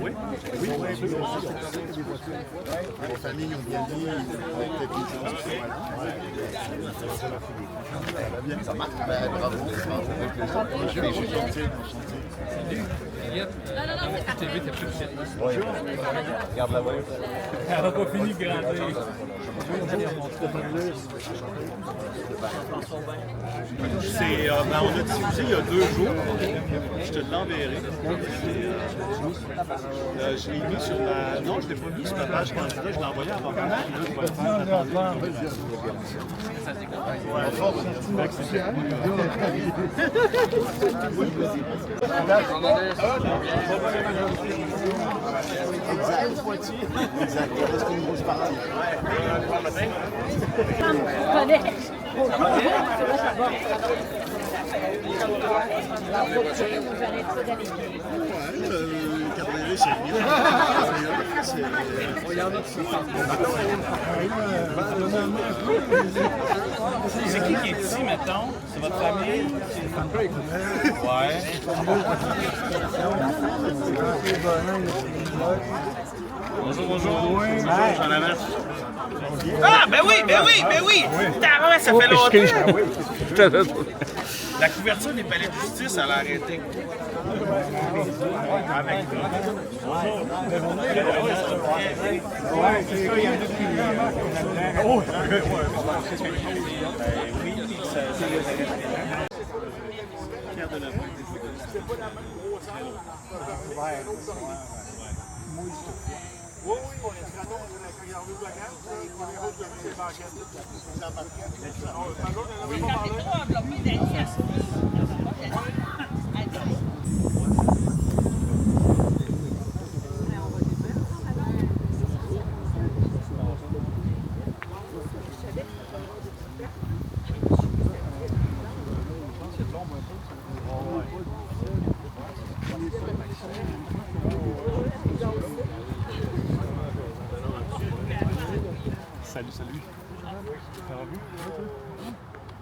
Oui, oui, bien sûr. Les familles ont bien dit, peut-être une chance. Voilà. Ça marche. Bravo. Je suis gentil. Non, c'est parfait. Oui. Regarde la voix. Elle n'a pas fini de grandir. On a diffusé il y a 2 jours. Je te l'enverrai. Je l'ai mis sur ma... Non, je ne l'ai pas mis sur ma page candidat. Je l'ai envoyé avant. Je vais le faire. Exact. Exact. Il reste une grosse partie. Cabriolet, c'est bien. Il y en a qui C'est qui est petit, mettons? C'est votre famille? Ouais. Bonjour, bonjour. J'en avance. Ah, ben oui! Putain, ça fait longtemps! La couverture des palais de justice, elle a arrêté. Avec Pierre de la Oui, on est très bon. Quand il a revu la gamme, on est rendu avec ses banquettes. Salut. Ça va bien?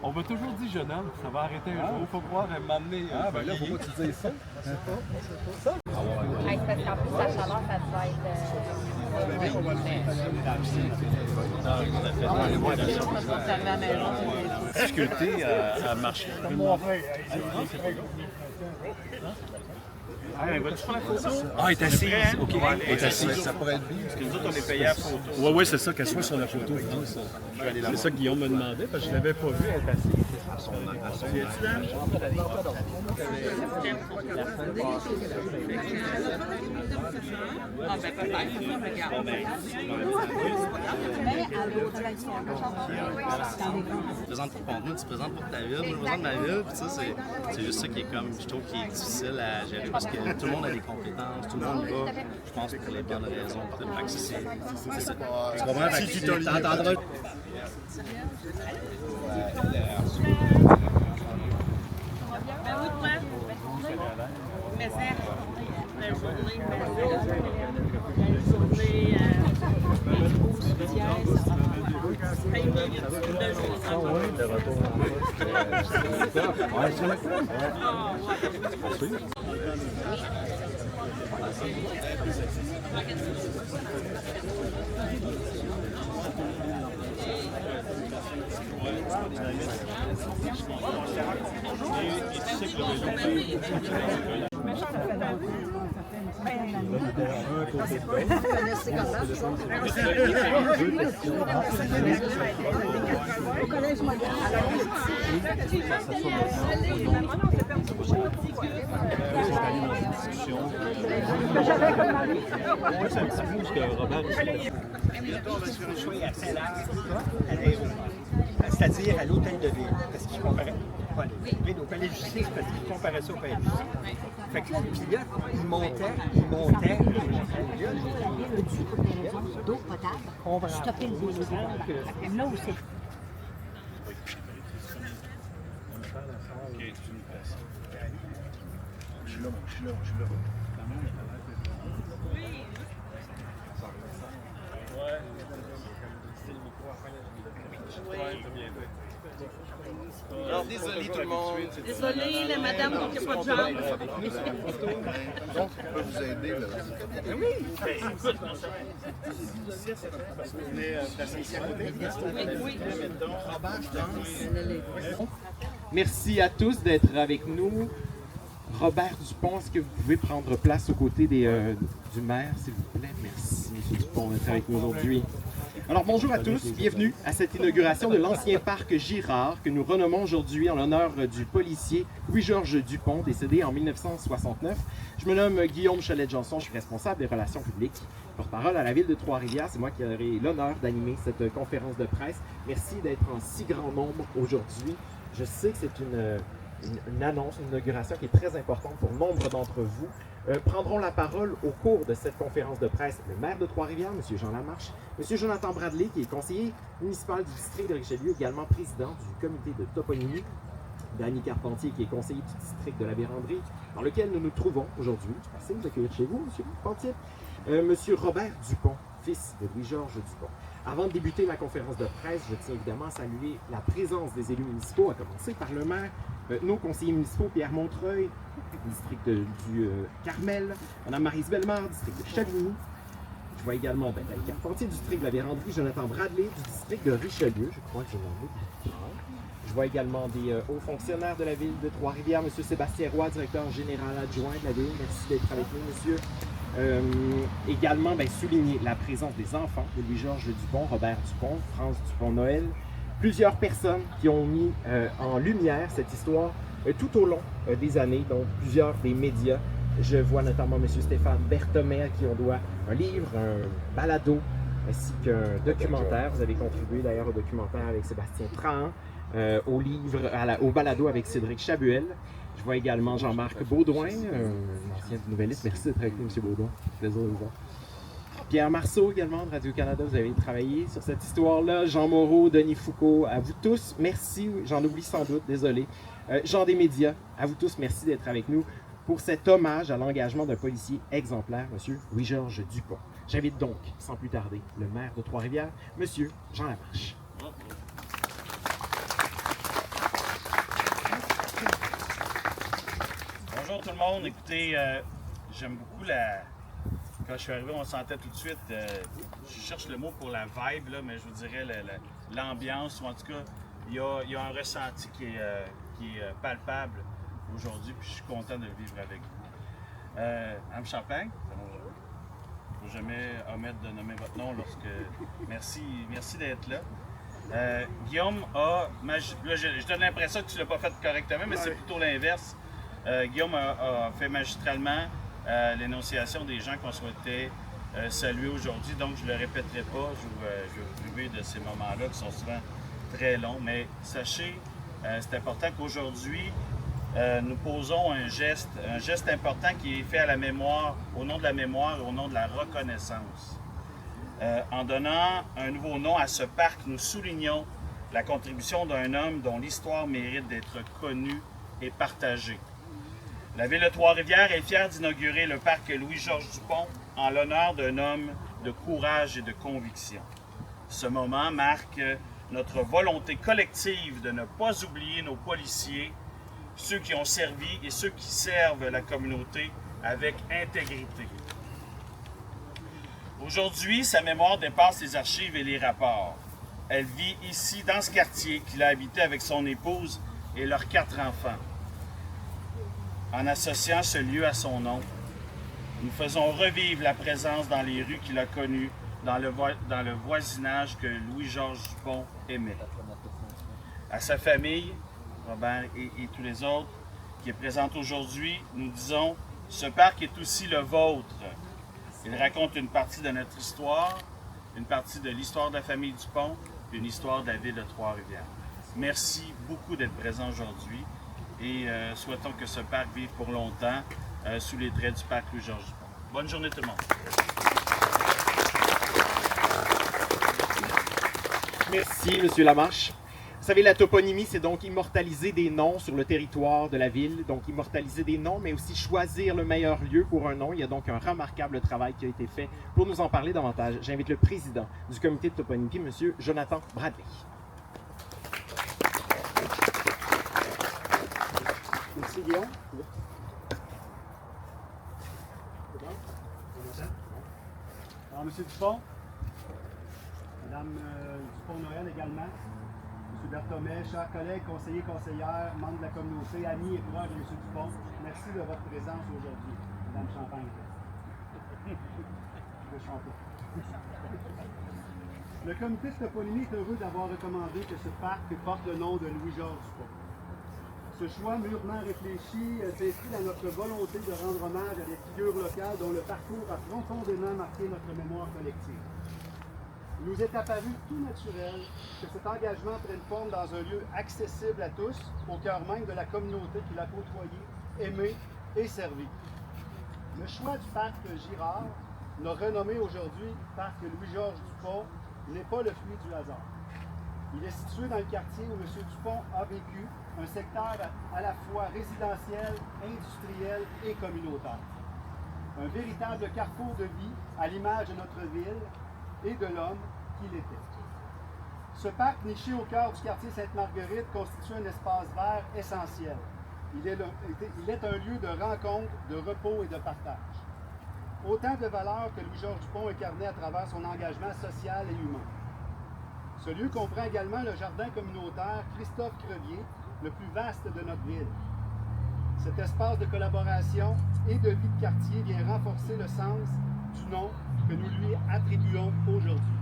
On m'a toujours dit jeune homme, ça va arrêter un jour. Faut croire m'amener. Ah, ben là, pourquoi tu dis ça? Parce qu'en plus, la chaleur, ça devait être... Difficulté à marcher. Vas-tu prendre la photo? Ah, elle est assise. OK. Elle est assise. Ça pourrait être bien. Parce que nous autres, on est payés à photo. Oui, c'est ça, qu'elle soit sur la photo. C'est ça que Guillaume me demandait, parce que je ne l'avais pas vue, elle est assise. Ah, ben peut-être, regarde. Tu présentes pour contenu, tu présentes pour ta ville, moi je présente ma ville, puis ça c'est juste ça qui est comme, je trouve qui est difficile à gérer parce que tout le monde a des compétences, tout le monde y va, je pense pour les bonnes raisons. Fait que c'est ça. Tu comprends? Si tu t'entendras. Ben oui, toi. Mais ça, belle journée, belle journée, C'est-à-dire à l'hôtel de ville, parce qu'il comparait au palais de justice, parce qu'il comparait ça au palais de justice. Fait que puis là, il montait. D'eau potable, stopper le désordre. Là où c'est. Je suis là. Ouais, c'est le micro à fin de la vidéo. Ouais, t'as bien fait. Alors, désolé tout le monde. Désolée, la madame, donc il n'y a pas de jambe. Donc, on peut vous aider, là. Merci à tous d'être avec nous. Robert Dupont, est-ce que vous pouvez prendre place aux côtés du maire, s'il vous plaît? Merci, M. Dupont, d'être avec nous aujourd'hui. Alors, bonjour à tous. Bienvenue à cette inauguration de l'ancien parc Girard que nous renommons aujourd'hui en l'honneur du policier Louis-Georges Dupont, décédé en 1969. Je me nomme Guillaume Cholette-Janson, je suis responsable des relations publiques, porte-parole à la ville de Trois-Rivières. C'est moi qui aurai l'honneur d'animer cette conférence de presse. Merci d'être en si grand nombre aujourd'hui. Je sais que c'est une annonce, une inauguration qui est très importante pour nombre d'entre vous. Prendront la parole au cours de cette conférence de presse le maire de Trois-Rivières, M. Jean Lamarche, M. Jonathan Bradley, qui est conseiller municipal du district de Richelieu, également président du comité de toponymie, Danny Carpentier, qui est conseiller du district de la Vérandrie, dans lequel nous nous trouvons aujourd'hui. Merci de nous accueillir chez vous, M. Carpentier. M. Robert Dupont, fils de Louis-Georges Dupont. Avant de débuter ma conférence de presse, je tiens évidemment à saluer la présence des élus municipaux, à commencer par le maire, nos conseillers municipaux, Pierre Montreuil, district du Carmel, Mme Maryse Bellemare, district de Chavigny. Je vois également Danny Carpentier, du district de la Vérandrie, Jonathan Bradley, du district de Richelieu, je crois que je l'en ai. Je vois également des hauts fonctionnaires de la ville de Trois-Rivières, M. Sébastien Roy, directeur général adjoint de la ville. Merci d'être avec nous, monsieur. Également, souligner la présence des enfants de Louis-Georges Dupont, Robert Dupont, France Dupont-Noël. Plusieurs personnes qui ont mis en lumière cette histoire tout au long des années, donc plusieurs des médias. Je vois notamment M. Stéphane Berthomé, à qui on doit un livre, un balado, ainsi qu'un documentaire. Vous avez contribué d'ailleurs au documentaire avec Sébastien Trahan, au livre, au balado avec Cédric Chabuel. Je vois également Jean-Marc Baudouin, ancien du Nouvelliste. Merci d'être avec nous, M. Baudouin. Plaisir de vous voir. Pierre Marceau également de Radio-Canada, vous avez travaillé sur cette histoire-là. Jean Moreau, Denis Foucault, à vous tous, merci. J'en oublie sans doute, désolé. Jean des médias, à vous tous, merci d'être avec nous pour cet hommage à l'engagement d'un policier exemplaire, M. Louis-Georges Dupont. J'invite donc, sans plus tarder, le maire de Trois-Rivières, M. Jean Lamarche. Bonjour tout le monde. Écoutez, j'aime beaucoup quand je suis arrivé, on sentait tout de suite, je cherche le mot pour la vibe, là, mais je vous dirais l'ambiance, ou en tout cas, il y a un ressenti qui est palpable aujourd'hui, puis je suis content de le vivre avec vous. Mme Champagne, il ne faut jamais omettre de nommer votre nom Merci d'être là. Guillaume là, je donne l'impression que tu ne l'as pas fait correctement, mais c'est plutôt l'inverse. Guillaume a fait magistralement l'énonciation des gens qu'on souhaitait saluer aujourd'hui, donc je ne le répéterai pas, je vais vous priver de ces moments-là qui sont souvent très longs, mais sachez, c'est important qu'aujourd'hui, nous posons un geste important qui est fait à la mémoire, au nom de la mémoire et au nom de la reconnaissance. En donnant un nouveau nom à ce parc, nous soulignons la contribution d'un homme dont l'histoire mérite d'être connue et partagée. La ville de Trois-Rivières est fière d'inaugurer le parc Louis-Georges Dupont en l'honneur d'un homme de courage et de conviction. Ce moment marque notre volonté collective de ne pas oublier nos policiers, ceux qui ont servi et ceux qui servent la communauté avec intégrité. Aujourd'hui, sa mémoire dépasse les archives et les rapports. Elle vit ici, dans ce quartier qu'il a habité avec son épouse et leurs 4 enfants. En associant ce lieu à son nom, nous faisons revivre la présence dans les rues qu'il a connues, dans le voisinage que Louis-Georges Dupont aimait. À sa famille, Robert et tous les autres qui est présente aujourd'hui, nous disons « Ce parc est aussi le vôtre ». Il raconte une partie de notre histoire, une partie de l'histoire de la famille Dupont, une histoire de la ville de Trois-Rivières. Merci beaucoup d'être présent aujourd'hui et souhaitons que ce parc vive pour longtemps sous les traits du parc Louis-Georges Dupont. Bonne journée tout le monde. Merci, M. Lamarche. Vous savez, la toponymie, c'est donc immortaliser des noms sur le territoire de la ville, donc immortaliser des noms, mais aussi choisir le meilleur lieu pour un nom. Il y a donc un remarquable travail qui a été fait. Pour nous en parler davantage, j'invite le président du comité de toponymie, M. Jonathan Bradley. Guillaume. C'est bon? Alors, M. Dupont, Mme Dupont-Noël également, M. Berthomet, chers collègues, conseillers, conseillères, membres de la communauté, amis et proches de M. Dupont, merci de votre présence aujourd'hui. Mme Champagne. Je vais chanter. Le comité de toponymie est heureux d'avoir recommandé que ce parc porte le nom de Louis-Georges Dupont. Ce choix mûrement réfléchi s'inscrit dans notre volonté de rendre hommage à des figures locales dont le parcours a profondément marqué notre mémoire collective. Il nous est apparu tout naturel que cet engagement prenne forme dans un lieu accessible à tous, au cœur même de la communauté qui l'a côtoyé, aimé et servi. Le choix du parc Girard, le renommé aujourd'hui parc Louis-Georges Dupont, n'est pas le fruit du hasard. Il est situé dans le quartier où M. Dupont a vécu, un secteur à la fois résidentiel, industriel et communautaire. Un véritable carrefour de vie à l'image de notre ville et de l'homme qu'il était. Ce parc niché au cœur du quartier Sainte-Marguerite constitue un espace vert essentiel. Il est un lieu de rencontre, de repos et de partage. Autant de valeurs que Louis-Georges Dupont incarnait à travers son engagement social et humain. Ce lieu comprend également le jardin communautaire Christophe Crevier, le plus vaste de notre ville. Cet espace de collaboration et de vie de quartier vient renforcer le sens du nom que nous lui attribuons aujourd'hui.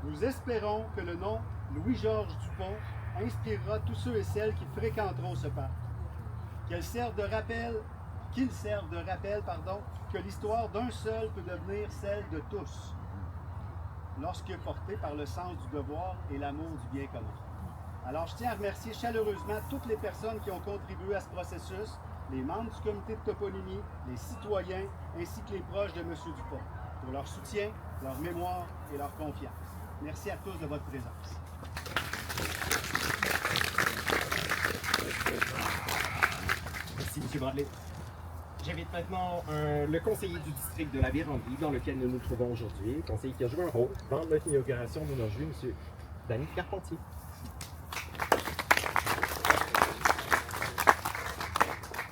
Nous espérons que le nom Louis-Georges Dupont inspirera tous ceux et celles qui fréquenteront ce parc. Qu'il serve de rappel que l'histoire d'un seul peut devenir celle de tous, lorsque portée par le sens du devoir et l'amour du bien commun. Alors, je tiens à remercier chaleureusement toutes les personnes qui ont contribué à ce processus, les membres du comité de toponymie, les citoyens, ainsi que les proches de M. Dupont, pour leur soutien, leur mémoire et leur confiance. Merci à tous de votre présence. Merci, M. Bradley. J'invite maintenant le conseiller du district de la Vérandie, dans lequel nous nous trouvons aujourd'hui, le conseiller qui a joué un rôle dans l'inauguration de nos Jeux, M. Danny Carpentier.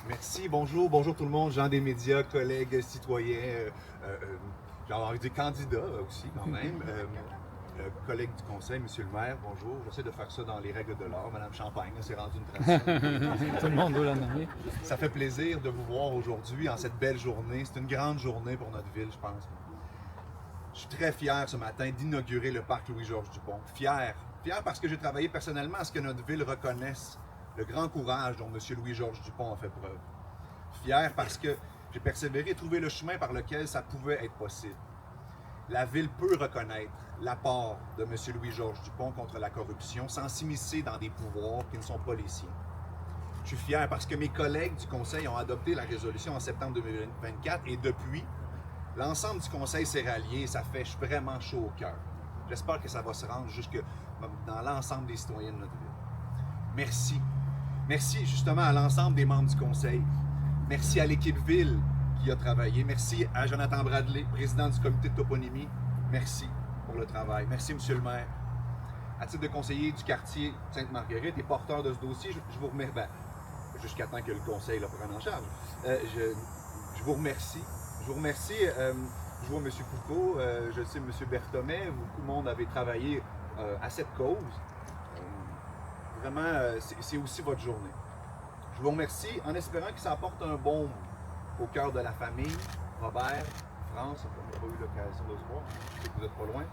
Merci, bonjour tout le monde, gens des médias, collègues, citoyens, j'ai envie de dire candidats aussi quand même, collègues du conseil, monsieur le maire, bonjour. J'essaie de faire ça dans les règles de l'art. Madame Champagne, c'est rendu une tradition. Tout le monde doit la nommer. Ça fait plaisir de vous voir aujourd'hui en cette belle journée. C'est une grande journée pour notre ville, je pense. Je suis très fier ce matin d'inaugurer le parc Louis-Georges Dupont. Fier parce que j'ai travaillé personnellement à ce que notre ville reconnaisse le grand courage dont M. Louis-Georges Dupont a fait preuve. Fier parce que j'ai persévéré et trouvé le chemin par lequel ça pouvait être possible. La ville peut reconnaître l'apport de M. Louis-Georges Dupont contre la corruption sans s'immiscer dans des pouvoirs qui ne sont pas les siens. Je suis fier parce que mes collègues du Conseil ont adopté la résolution en septembre 2024 et depuis, l'ensemble du Conseil s'est rallié et ça fait vraiment chaud au cœur. J'espère que ça va se rendre jusque dans l'ensemble des citoyens de notre ville. Merci. Merci justement à l'ensemble des membres du Conseil. Merci à l'équipe ville qui a travaillé. Merci à Jonathan Bradley, président du comité de toponymie. Merci pour le travail. Merci, monsieur le maire. À titre de conseiller du quartier Sainte-Marguerite et porteur de ce dossier, je vous remercie, jusqu'à temps que le conseil le prenne en charge. Je vous remercie. Je vous remercie. Je vois M. Foucault, je sais M. Berthomet, beaucoup de monde avait travaillé à cette cause. Vraiment, c'est aussi votre journée. Je vous remercie en espérant que ça apporte un baume au cœur de la famille. Robert, France, on n'a pas eu l'occasion de se voir, je sais que vous n'êtes pas loin.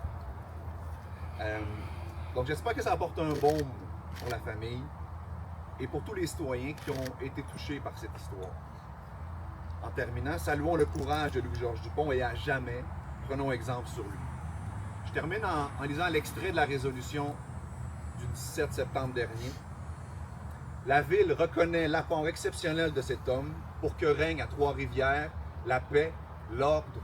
Donc j'espère que ça apporte un baume pour la famille et pour tous les citoyens qui ont été touchés par cette histoire. En terminant, saluons le courage de Louis-Georges Dupont et à jamais, prenons exemple sur lui. Je termine en lisant l'extrait de la résolution du 17 septembre dernier. La Ville reconnaît l'apport exceptionnel de cet homme pour que règne à Trois-Rivières la paix, l'ordre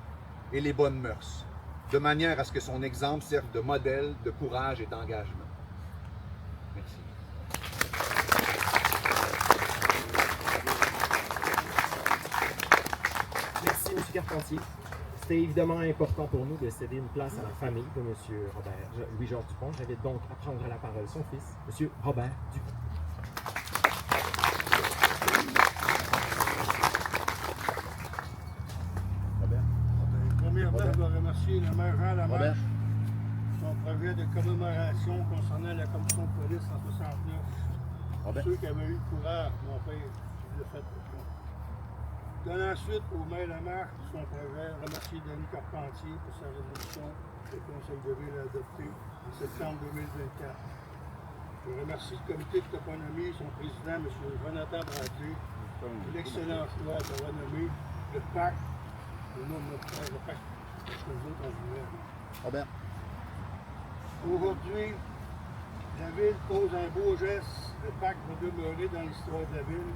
et les bonnes mœurs, de manière à ce que son exemple serve de modèle de courage et d'engagement. Merci. Merci, M. Carpentier. C'était évidemment important pour nous de céder une place à la famille de M. Louis-Georges Dupont. J'invite donc à prendre la parole son fils, M. Robert Dupont. Jean Lamarche, son projet de commémoration concernant la commission de police en 69. Ceux qui avaient eu le courage, mon père, l'a fait pour moi. Donne ensuite au maire Lamarche son projet, remercier Denis Carpentier pour sa résolution que le Conseil de ville a adoptée en septembre 2024. Je remercie le comité de toponymie, son président, M. Jonathan Bradley, pour l'excellent choix de renommer le PAC, le nom de notre frère, le PAC, parce que nous autres, on voulait. Aujourd'hui, la ville pose un beau geste. Le PAC va demeurer dans l'histoire de la ville.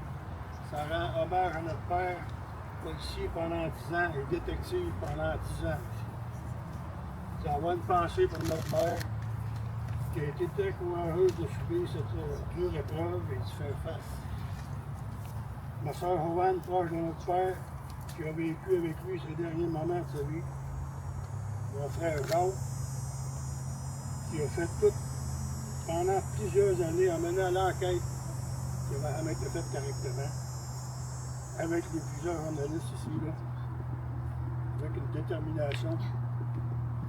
Ça rend hommage à notre père, policier pendant 10 ans et détective pendant 10 ans. Ça va une pensée pour notre père, qui a été très courageux de subir cette dure épreuve et d'y faire face. Ma soeur Joanne, proche de notre père, qui a vécu avec lui ces derniers moments de sa vie. Mon frère Jacques, qui a fait tout pendant plusieurs années en menant l'enquête qui avait jamais été faite correctement, avec les plusieurs journalistes ici, là, avec une détermination.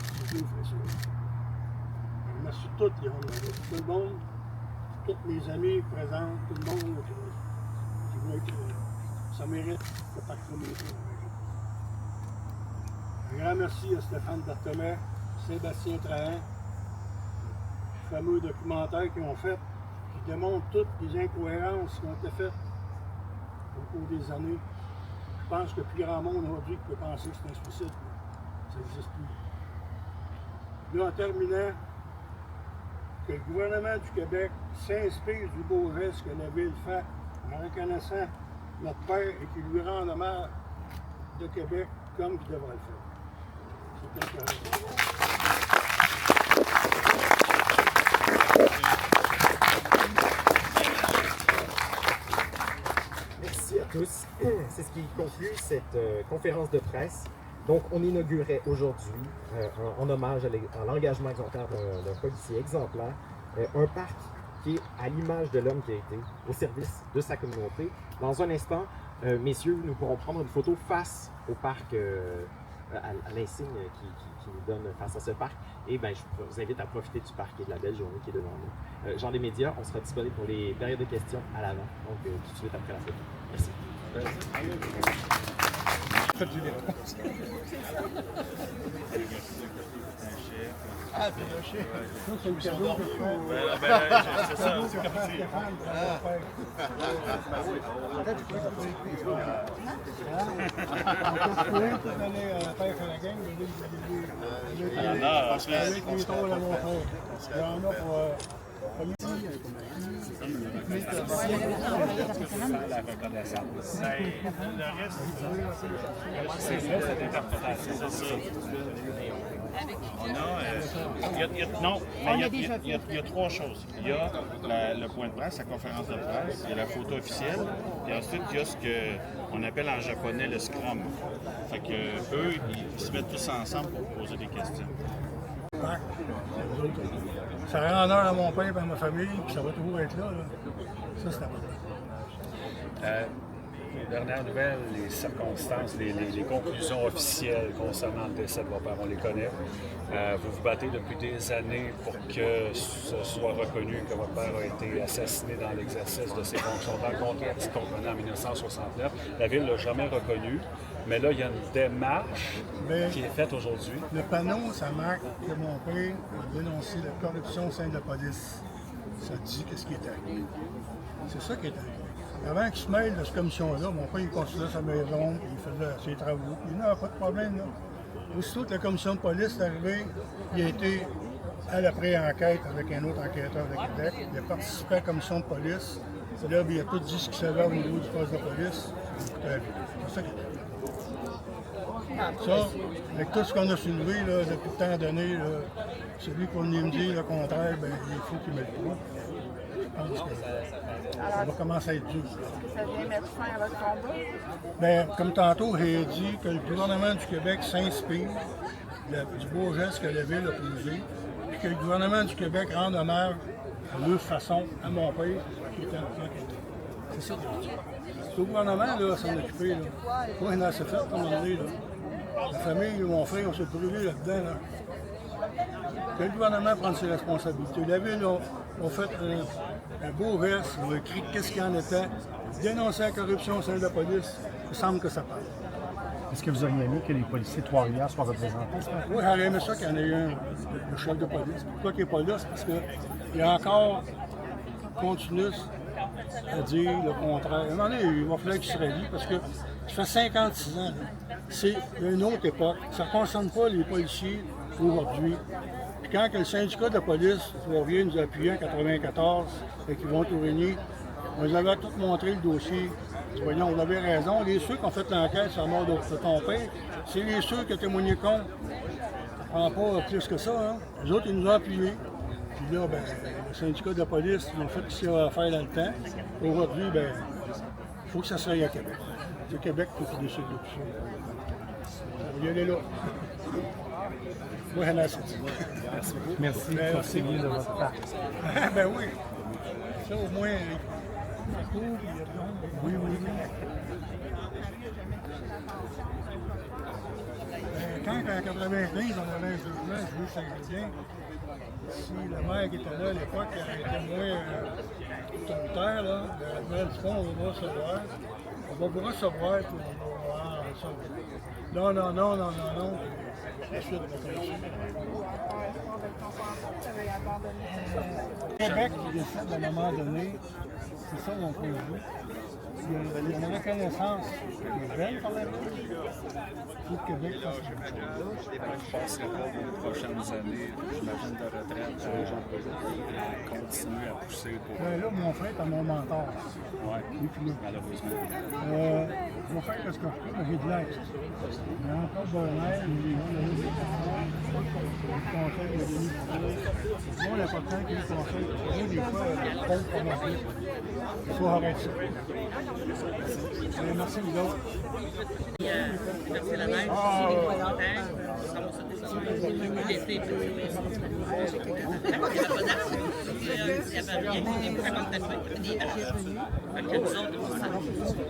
C'est bien fait ça. Je remercie tous les journalistes, tout le monde, tous mes amis présents, tout le monde qui voit que ça mérite de participer. Un grand merci à Stéphane Berthomé, Sébastien Trahan, fameux documentaires qu'ils ont fait, qui démontrent toutes les incohérences qui ont été faites au cours des années. Je pense que plus grand monde aujourd'hui peut penser que c'est un suicide. Ça n'existe plus. Là, en terminant, que le gouvernement du Québec s'inspire du beau geste que la ville fait en reconnaissant notre père et qu'il lui rende hommage de Québec comme il devrait le faire. C'est intéressant. Merci à tous. C'est ce qui conclut cette conférence de presse. Donc, on inaugurait aujourd'hui, en hommage à l'engagement exemplaire d'un policier exemplaire, un parc qui est à l'image de l'homme qui a été au service de sa communauté. Dans un instant, messieurs, nous pourrons prendre une photo face au parc, à l'insigne qui nous donne face à ce parc. Et bien, je vous invite à profiter du parc et de la belle journée qui est devant nous. Genre des médias, on sera disponible pour les périodes de questions à l'avant, donc tout de suite après la photo. Merci. Ah, c'est le chien. C'est le cadeau que je c'est ça, c'est comme si. La reconnaissance. Le reste, c'est ça, cette interprétation. Il y a trois choses. Il y a le point de presse, la conférence de presse, il y a la photo officielle, et ensuite il y a ce qu'on appelle en japonais le scrum. Fait que eux, ils se mettent tous ensemble pour poser des questions. Ça rend honneur à mon père et à ma famille, puis ça va toujours être là. Ça, c'est important. Dernière nouvelle, les circonstances, les conclusions officielles concernant le décès de votre père, on les connaît. Vous vous battez depuis des années pour que ce soit reconnu que votre père a été assassiné dans l'exercice de ses fonctions dans le contexte comprenant en 1969. La Ville ne l'a jamais reconnu, mais là, il y a une démarche qui est faite aujourd'hui. Le panneau, ça marque que mon père a dénoncé la corruption au sein de la police. Ça dit qu'est-ce qui est arrivé. C'est ça qui est arrivé. Avant qu'il se mêle de cette commission-là, mon père il construisait sa maison, puis il faisait ses travaux. Il n'avait pas de problème. Là. Aussitôt que la commission de police est arrivée, il a été à la pré-enquête avec un autre enquêteur de Québec. Il a participé à la commission de police. Là, il a tout dit ce qu'il savait au niveau du poste de police. C'est ça qui est arrivé. Ça, avec tout ce qu'on a soulevé là, depuis tant d'années, celui qu'on vient me dire le contraire, ben, il faut qu'il mette le coup. Je pense que ça va commencer à être dur. Ça vient mettre fin à votre combat? Bien, comme tantôt, j'ai dit que le gouvernement du Québec s'inspire du beau geste que la Ville a posé, puis que le gouvernement du Québec rende hommage à leur façon, à mon père, qui était en enquête. C'est ça. C'est au gouvernement là, à s'en occuper. Moi, il en a assez fait, comme on dit. La famille de mon frère, on s'est brûlé là-dedans. Là. Que le gouvernement prenne ses responsabilités. La ville a fait un beau verse, ils ont écrit qu'est-ce qu'il y en était, dénoncer la corruption au sein de la police. Il semble que ça passe. Est-ce que vous auriez aimé que les policiers de Trois-Rivières soient représentés? Oui, j'aurais aimé ça qu'il y en ait eu le chef de police. Pourquoi il n'est pas là? C'est parce qu'il a encore continué à dire le contraire. À un moment donné, il va falloir qu'il se réveille parce que ça fait 56 ans. C'est une autre époque. Ça ne concerne pas les policiers aujourd'hui. Puis quand le syndicat de la police vient nous appuyer en 1994 et qu'ils vont tout réunir, on nous avait tout montré le dossier. Voyons, on avait raison. Les ceux qui ont fait l'enquête sur la mort de ton père, c'est les ceux qui ont témoigné contre. On prend pas plus que ça. Hein. Les autres, ils nous ont appuyés. Puis là, ben, le syndicat de la police, ils ont fait ce qu'il y a à faire dans le temps. Aujourd'hui, ben, il faut que ça se règle à Québec. C'est Québec qui décide de tout ça. On va y aller là. Moi, j'en ai assez. Merci beaucoup. Merci. Merci bien de votre part. Ben oui. Ça, au moins, oui. Quand en 95, on avait un jugement, je veux Saint-Julien, si le maire qui était là à l'époque était moins autoritaire, là, le maire du fond, on va recevoir. On va vous recevoir pour voir ça. Non. La suite de la commission. Québec qui décide à un moment donné, c'est ça mon point de vue. Il y a une reconnaissance nouvelle par la ville. Il faut que Québec fasse quelque chose. Je ne passerai pas aux prochaines années, j'imagine, de retraite, à continuer à pousser pour... Là, mon frère est mon mentor. Oui, malheureusement. Je vais faire ce que je peux, mais j'ai de l'aide. Il y a encore bon air, le conseil de Denis Boucher. C'est bon, l'important qu'il y ait le conseil. Parce que des fois, contre pour ma vie. Il faut arrêter ça. Merci, vous autres. Verser la neige, aussi, les volontaires, l'été.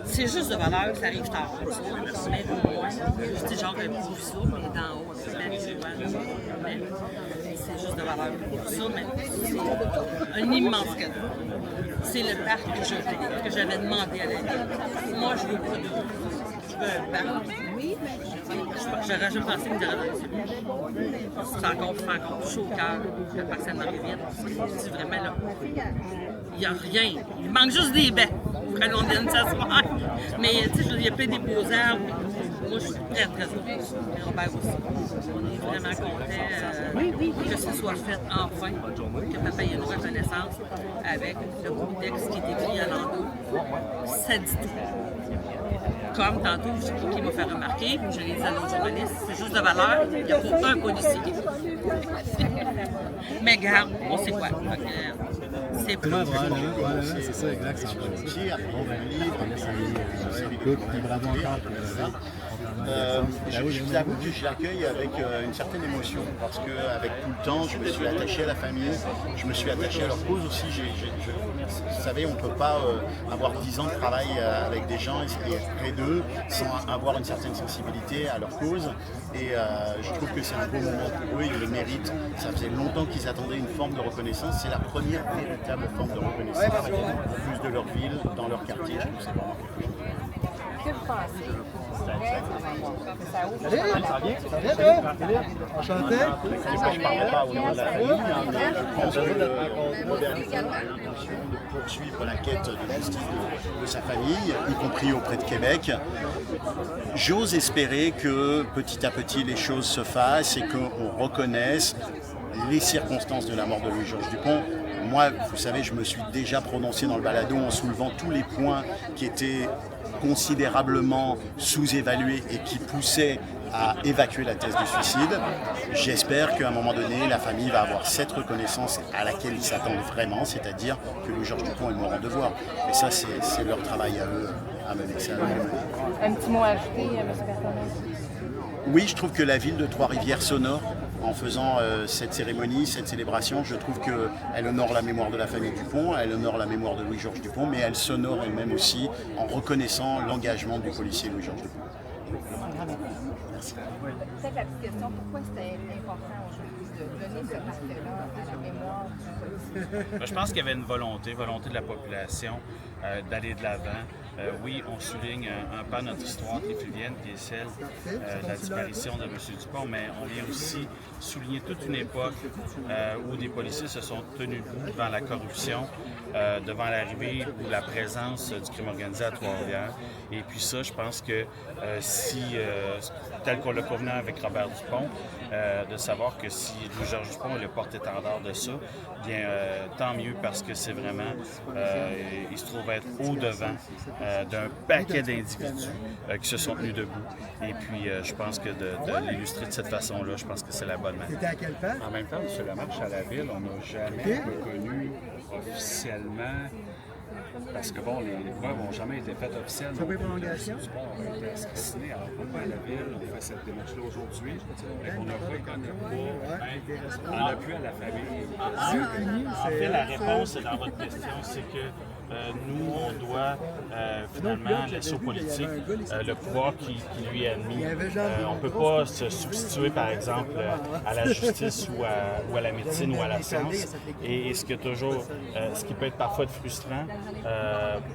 C'est juste de valeur, ça arrive tard. Mais je dis genre un petit ça, mais d'en haut, c'est juste de valeur. Ça, mais c'est un immense cadeau. C'est le parc que j'avais demandé à la ville. Moi, je veux pas de un parc. J'aurais jamais pensé me dire c'est encore chaud au cœur, le parc Sainte-Marie-Vienne. C'est vraiment là. Il n'y a rien. Il manque juste des baies pour que l'on vienne s'asseoir. Mais tu sais, il y a plein des beaux arbres. Moi, je suis très heureuse. Et Robert aussi. On est vraiment content que ce soit fait enfin, que papa ait une reconnaissance avec le beau texte qui est écrit à l'endos. Ça dit tout. Comme tantôt, qui m'a fait remarquer, puis je l'ai dit à l'autre journaliste, c'est juste de valeur, il n'y a pas un policier. Mais garde, on sait quoi. C'est plus. Voilà, c'est ça, exact. C'est un policier, on va le livre, on écoute, bravo encore. Je vous avoue que je l'accueille avec une certaine émotion parce qu'avec tout le temps, je me suis attaché à la famille, je me suis attaché à leur cause aussi. Vous savez, on ne peut pas avoir 10 ans de travail avec des gens et être près d'eux sans avoir une certaine sensibilité à leur cause. Et je trouve que c'est un beau moment pour eux, ils le méritent. Ça faisait longtemps qu'ils attendaient une forme de reconnaissance. C'est la première véritable forme de reconnaissance plus de leur ville, dans leur quartier. Je trouve que c'est vraiment quelque chose. Que vous pensez? Ça ouvre. Ça vient, enchanté. Je ne parle pas au nom de la famille, mais je pense que Robert a l'intention de poursuivre la quête de justice de sa famille, y compris auprès de Québec. J'ose espérer que petit à petit les choses se fassent et qu'on reconnaisse les circonstances de la mort de Louis-Georges Dupont. Moi, vous savez, je me suis déjà prononcé dans le balado en soulevant tous les points qui étaient considérablement sous-évalués et qui poussaient à évacuer la thèse du suicide. J'espère qu'à un moment donné, la famille va avoir cette reconnaissance à laquelle ils s'attendent vraiment, c'est-à-dire que Louis-Georges Dupont est mort en devoir. Et ça, c'est leur travail à eux à mener. Un petit mot à ajouter, M. Bertrand? Oui, je trouve que la ville de Trois-Rivières s'honore en faisant cette cérémonie, cette célébration. Je trouve qu'elle honore la mémoire de la famille Dupont, elle honore la mémoire de Louis-Georges Dupont, mais elle s'honore elle-même aussi en reconnaissant l'engagement du policier Louis-Georges Dupont. Peut-être la petite question, pourquoi c'était important aujourd'hui de donner ce parc-là à la mémoire du policier? Je pense qu'il y avait une volonté de la population d'aller de l'avant. Oui, on souligne un pan de notre histoire trifluvienne qui est celle de la disparition de M. Dupont, mais on vient aussi souligner toute une époque où des policiers se sont tenus debout devant la corruption, devant l'arrivée ou la présence du crime organisé à Trois-Rivières. Et puis ça, je pense que tel qu'on l'a convenu avec Robert Dupont, de savoir que si Louis-Georges Dupont est le porte-étendard de ça, bien tant mieux parce que c'est vraiment, il se trouve être au-devant d'un paquet d'individus qui se sont tenus debout. Et puis je pense que de l'illustrer de cette façon-là, je pense que c'est la bonne manière. C'était à quel temps? En même temps, M. Lamarche, à la ville, on n'a jamais reconnu officiellement, parce que bon, les preuves n'ont jamais été faites officielles. Ça peut être prolongation? Le sport a été assassiné. Alors pourquoi à la ville, on fait cette démarche-là aujourd'hui, mais qu'on ne reconnaît pas en appui à la famille? En fait, la réponse est dans votre question, c'est que nous, on doit finalement laisser aux politiques le pouvoir qui lui est admis. On ne peut pas se substituer, par exemple, à la justice ou à la médecine ou à la science. Et ce qui peut être parfois frustrant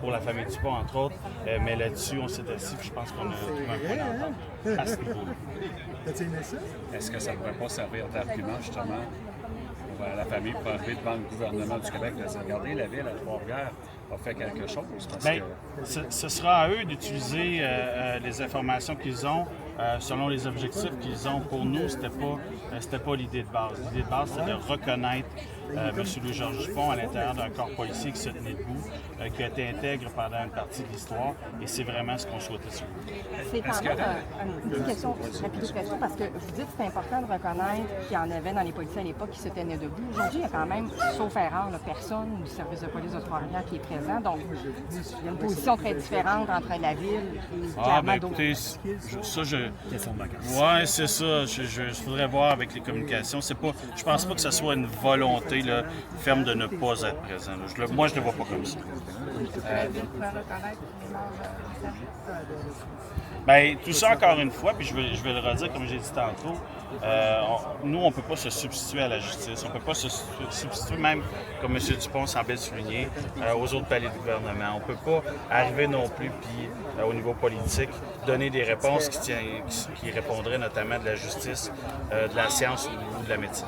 pour la famille Dupont, entre autres, mais là-dessus, on s'est assis, puis je pense qu'on a trouvé un point d'entente à ce niveau-là. T'as-tu aimé ça? Est-ce que ça ne pourrait pas servir d'argument, justement, pour la famille pour arriver devant le gouvernement du Québec de dire, regardez, la ville à Trois-Rivières a fait quelque chose? Parce que... ce sera à eux d'utiliser les informations qu'ils ont selon les objectifs qu'ils ont. Pour nous, c'était pas l'idée de base. L'idée de base, c'est de reconnaître M. Louis-Georges Dupont à l'intérieur d'un corps policier qui se tenait debout, qui a été intègre pendant une partie de l'histoire, et c'est vraiment ce qu'on souhaitait sur lui. C'est quand même une petite question, rapide question, parce que vous dites que c'est important de reconnaître qu'il y en avait dans les policiers à l'époque qui se tenaient debout. Aujourd'hui, il y a quand même, sauf erreur, personne du service de police de Trois-Rivières qui est présent, donc il y a une position très différente entre la ville et écoutez, ça, ouais, c'est ça. Je voudrais voir avec les communications. Je pense pas que ce soit une volonté là, ferme de ne pas être présent. Moi, je ne le vois pas comme ça. Bien, tout ça, encore une fois, puis je vais le redire comme j'ai dit tantôt, nous, on ne peut pas se substituer à la justice. On ne peut pas se substituer, même comme M. Dupont semblait souligner, aux autres paliers de gouvernement. On ne peut pas arriver non plus, puis au niveau politique, donner des réponses qui répondraient notamment de la justice, de la science ou de la médecine.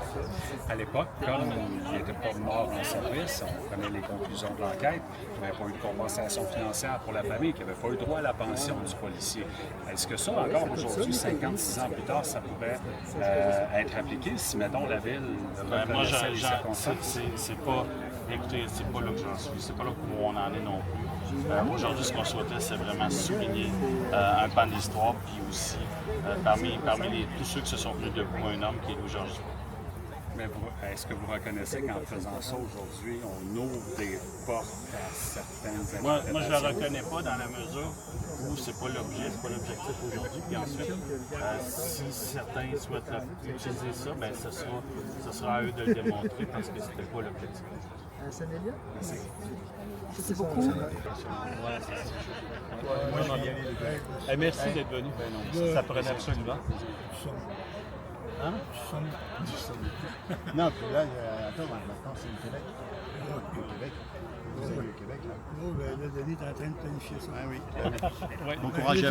À l'époque, comme il n'était pas mort en service, on connaît les conclusions de l'enquête, il n'y avait pas eu de compensation financière pour la famille, qu'il n'avait pas eu droit à la pension du policier. Est-ce que ça, encore aujourd'hui, 56 ans plus tard, ça pourrait être appliqué si, mettons, la ville reconnaissait les circonstances? Écoutez, c'est pas là que j'en suis. C'est pas là où on en est non plus. Aujourd'hui, ce qu'on souhaitait, c'est vraiment souligner un pan de l'histoire, puis aussi, parmi tous ceux qui se sont tenus debout, un homme qui est Louis-Georges Dupont. Mais est-ce que vous reconnaissez qu'en faisant ça aujourd'hui, on ouvre des portes à certaines Moi, je ne le reconnais pas dans la mesure où c'est pas l'objectif aujourd'hui. Puis ensuite, si certains souhaitent utiliser ça, ben ce sera à eux de le démontrer parce que c'était pas l'objectif. Merci beaucoup. Merci d'être venu. Ça prenait absolument. Hein? Non, puis là, attends, maintenant c'est le Québec. Le Québec. Vous avez le Québec, là. Oh, ben là, Denis est en train de planifier ça. Ah oui. Bon courage à